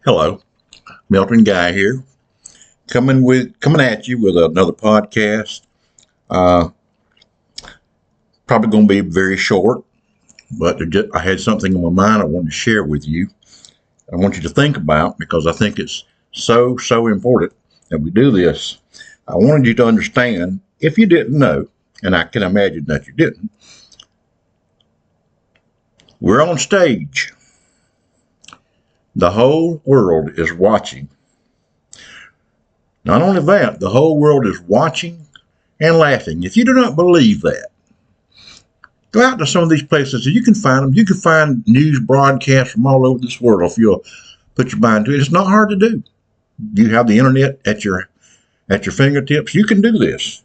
Hello, Milton Guy here, coming at you with another podcast. Uh, Probably going to be very short, but I had something on my mind I wanted to share with you. I want you to think about because I think it's so important that we do this. I wanted you to understand, if you didn't know, and I can imagine that you didn't, we're on stage. The whole world is watching. Not only that, the whole world is watching and laughing. If you do not believe that, go out to some of these places and you can find them. You can find news broadcasts from all over this world if you'll put your mind to it. It's not hard to do. You have the internet at your fingertips. You can do this.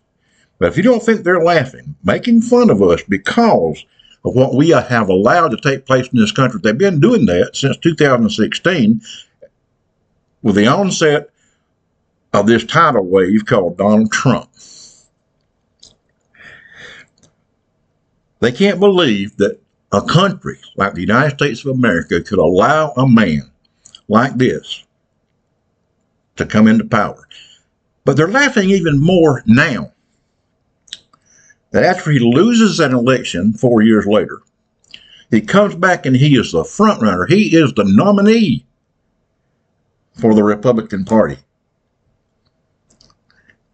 But if you don't think they're laughing, making fun of us because of what we have allowed to take place in this country, they've been doing that since 2016 with the onset of this tidal wave called Donald Trump. They can't believe that a country like the United States of America could allow a man like this to come into power. But they're laughing even more now that after he loses an election 4 years later, he comes back and he is the front runner. He is the nominee for the Republican Party.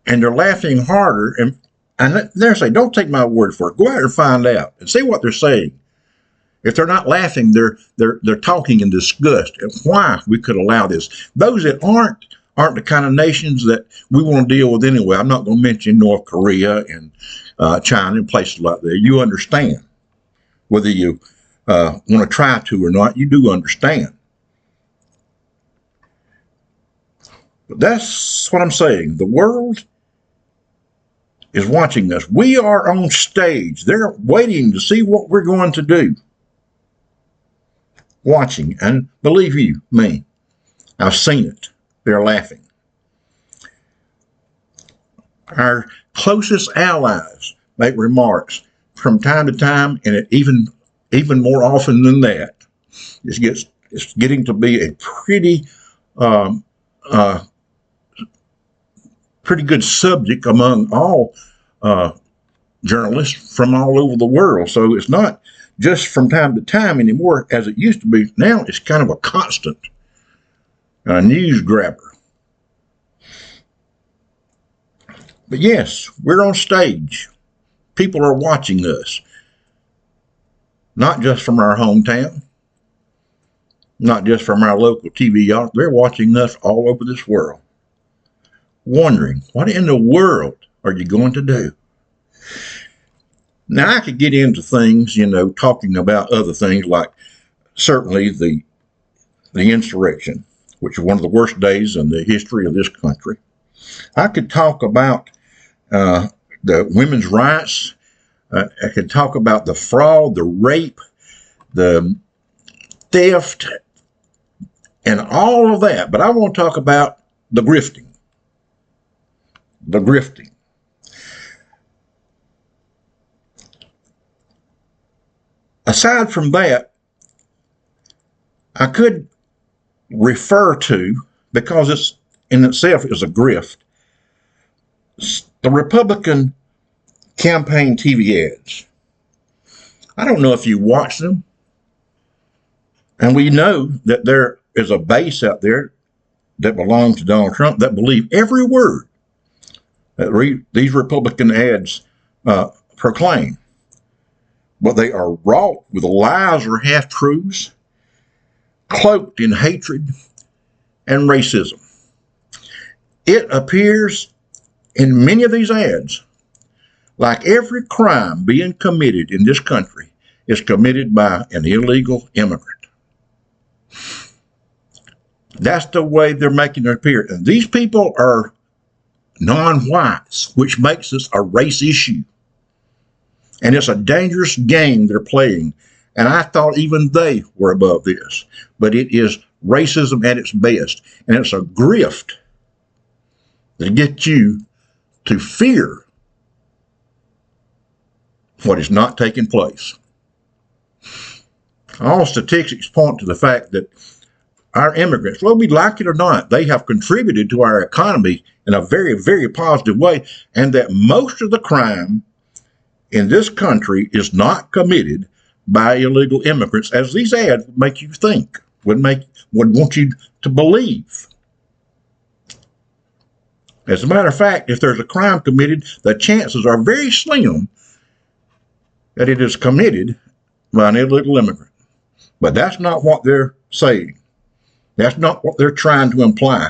And they're laughing harder. And they're saying, don't take my word for it. Go out and find out and see what they're saying. If they're not laughing, they're talking in disgust at why we could allow this. Those that aren't the kind of nations that we want to deal with anyway. I'm not going to mention North Korea and China and places like that. You understand. Whether you want to try to or not, you do understand. But that's what I'm saying. The world is watching us. We are on stage. They're waiting to see what we're going to do. Watching. And believe you me, I've seen it. They're laughing. Our closest allies make remarks from time to time, and even more often than that, it's getting to be a pretty good subject among all journalists from all over the world. So it's not just from time to time anymore as it used to be. Now it's kind of a constant news grabber. But yes, we're on stage. People are watching us, not just from our hometown, not just from our local TV. They're watching us all over this world, wondering, what in the world are you going to do? Now, I could get into things, talking about other things like certainly the insurrection, which is one of the worst days in the history of this country. I could talk about the women's rights. I could talk about the fraud, the rape, the theft, and all of that. But I want to talk about the grifting. The grifting. Aside from that, I could refer to, because it's in itself is a grift, the Republican campaign TV ads. I don't know if you watch them, and we know that there is a base out there that belongs to Donald Trump that believe every word that these Republican ads proclaim. But they are wrought with lies or half-truths, cloaked in hatred and racism. It appears in many of these ads like every crime being committed in this country is committed by an illegal immigrant. That's the way they're making it appear. And these people are non-whites, which makes this a race issue. And it's a dangerous game they're playing. And I thought even they were above this. But it is racism at its best. And it's a grift to get you to fear what is not taking place. All statistics point to the fact that our immigrants, whether we like it or not, they have contributed to our economy in a very, very positive way, and that most of the crime in this country is not committed by illegal immigrants, as these ads would make you think, would want you to believe. As a matter of fact, if there's a crime committed, the chances are very slim that it is committed by an illegal immigrant. But that's not what they're saying. That's not what they're trying to imply.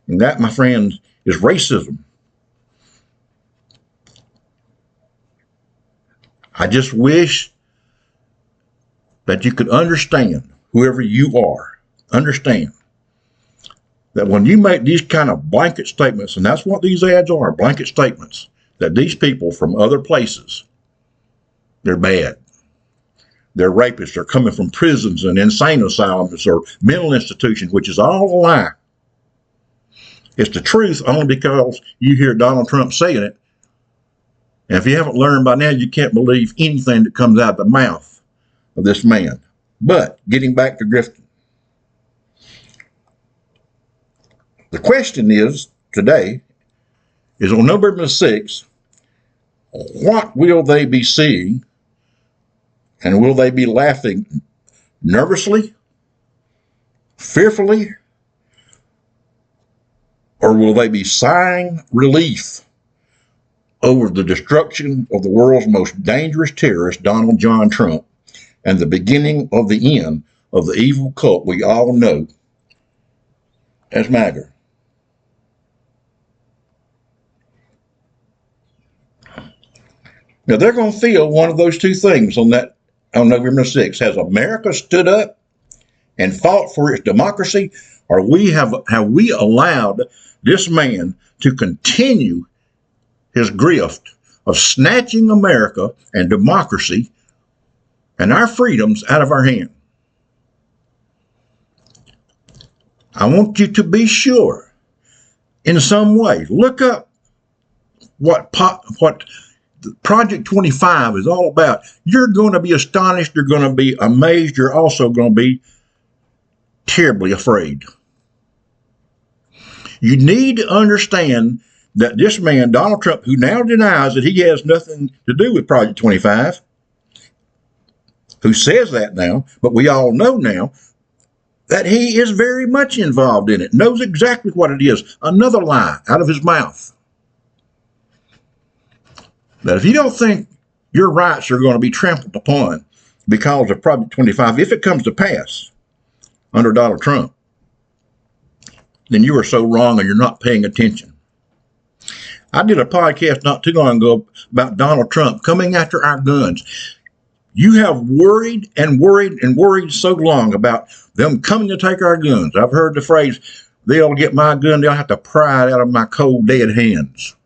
And that, my friends, is racism. I just wish that you could understand, whoever you are, understand that when you make these kind of blanket statements, and that's what these ads are, blanket statements, that these people from other places, they're bad. They're rapists. They're coming from prisons and insane asylums or mental institutions, which is all a lie. It's the truth only because you hear Donald Trump saying it. And if you haven't learned by now, you can't believe anything that comes out of the mouth of this man. But getting back to grifting. The question is, today, is on November 6th, what will they be seeing? And will they be laughing nervously, fearfully, or will they be sighing relief over the destruction of the world's most dangerous terrorist, Donald John Trump, and the beginning of the end of the evil cult we all know as MAGA? Now, they're going to feel one of those two things on November 6th. Has America stood up and fought for its democracy, or have we allowed this man to continue his grift of snatching America and democracy and our freedoms out of our hand? I want you to be sure, in some way, look up what Project 25 is all about. You're going to be astonished. You're going to be amazed. You're also going to be terribly afraid. You need to understand that this man, Donald Trump, who now denies that he has nothing to do with Project 25, who says that now, but we all know now that he is very much involved in it, knows exactly what it is. Another lie out of his mouth. That if you don't think your rights are going to be trampled upon because of Project 25, if it comes to pass under Donald Trump, then you are so wrong and you're not paying attention. I did a podcast not too long ago about Donald Trump coming after our guns. You have worried and worried and worried so long about them coming to take our guns. I've heard the phrase, they'll get my gun, they'll have to pry it out of my cold, dead hands.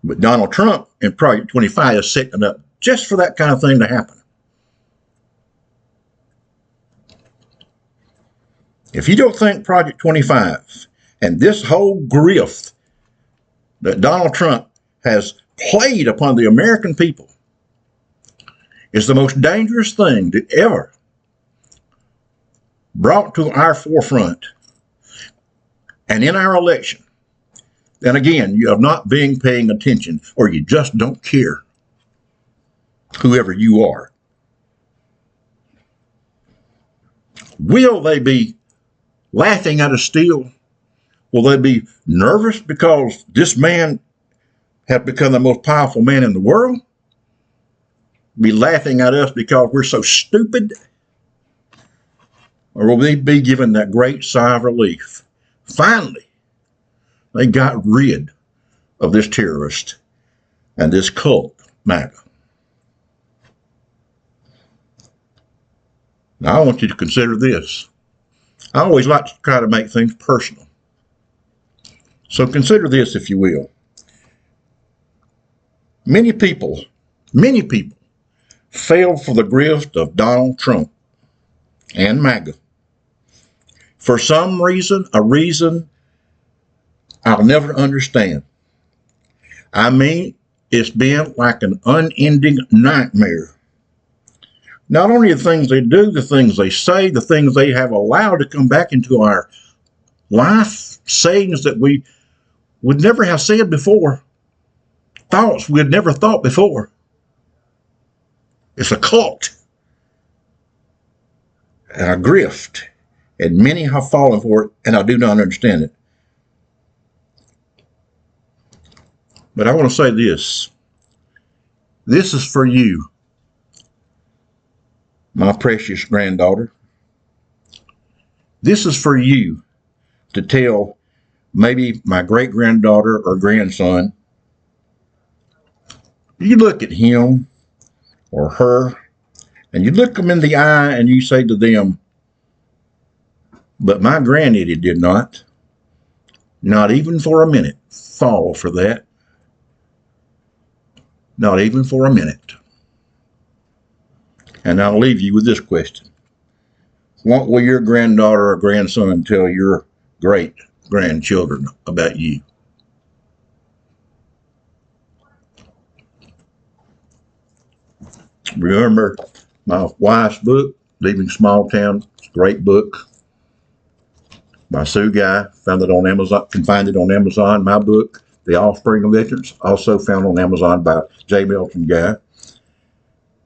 But Donald Trump and Project 25 is setting up just for that kind of thing to happen. If you don't think Project 25 and this whole grift that Donald Trump has played upon the American people is the most dangerous thing that ever brought to our forefront and in our election, then again, you have not been paying attention, or you just don't care, whoever you are. Will they be laughing at us still? Will they be nervous because this man has become the most powerful man in the world? Be laughing at us because we're so stupid? Or will they be given that great sigh of relief? Finally, they got rid of this terrorist and this cult, MAGA. Now, I want you to consider this. I always like to try to make things personal. So consider this, if you will. Many people fell for the grift of Donald Trump and MAGA. For some reason, a reason I'll never understand. I mean, it's been like an unending nightmare. Not only the things they do, the things they say, the things they have allowed to come back into our life, sayings that we would never have said before, thoughts we had never thought before. It's a cult and a grift, and many have fallen for it, and I do not understand it. But I want to say this. This is for you, my precious granddaughter. This is for you to tell maybe my great-granddaughter or grandson. You look at him or her, and you look them in the eye and you say to them, but my granddaddy did not even for a minute, fall for that. Not even for a minute. And I'll leave you with this question. What will your granddaughter or grandson tell your great grandchildren about you? Remember my wife's book, Leaving Small Town? It's a great book by Sue Guy. Found it on Amazon. Can find it on Amazon. My book, The Offspring of Ignorance, also found on Amazon by J. Milton Guy.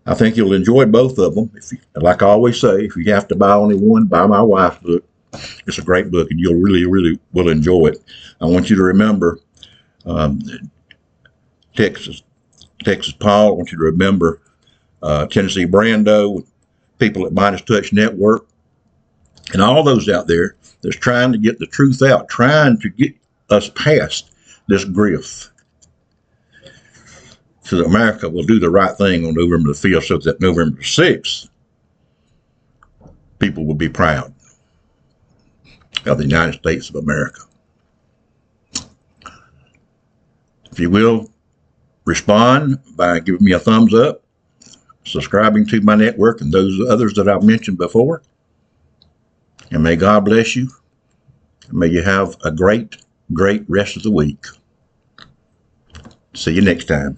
I think you'll enjoy both of them. Like I always say, if you have to buy only one, buy my wife's book. It's a great book, and you'll really will enjoy it. I want you to remember Texas Paul. I want you to remember Tennessee Brando, people at Midas Touch Network, and all those out there that's trying to get the truth out, trying to get us past this grift, so that America will do the right thing on November the 5th, so that November the 6th, people will be proud of the United States of America. If you will, respond by giving me a thumbs up, subscribing to my network and those others that I've mentioned before. And may God bless you. And may you have a great rest of the week. See you next time.